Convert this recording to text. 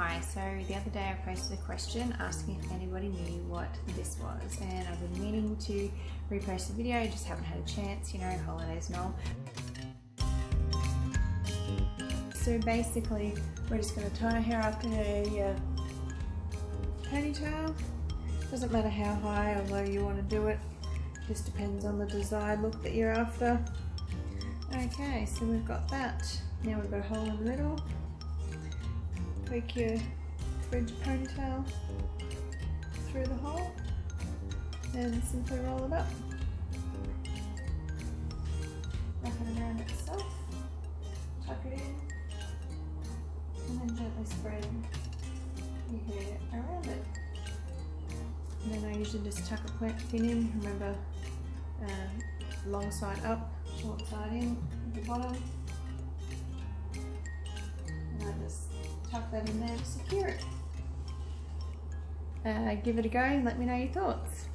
Hi, so the other day I posted a question asking if anybody knew what this was, and I've been meaning to repost the video, just haven't had a chance, you know, holidays and all. So basically we're just going to tie her hair up in a ponytail. Doesn't matter how high or low you want to do it, just depends on the desired look that you're after. Okay, so we've got that. Now we've got a hole in the middle. Poke your thread your ponytail through the hole and simply roll it up. Wrap it around itself, tuck it in, and then gently spread your hair around it. And then I usually just tuck a pin in, remember long side up, short side in at the bottom. And I just tuck that in there to secure it. Give it a go and let me know your thoughts.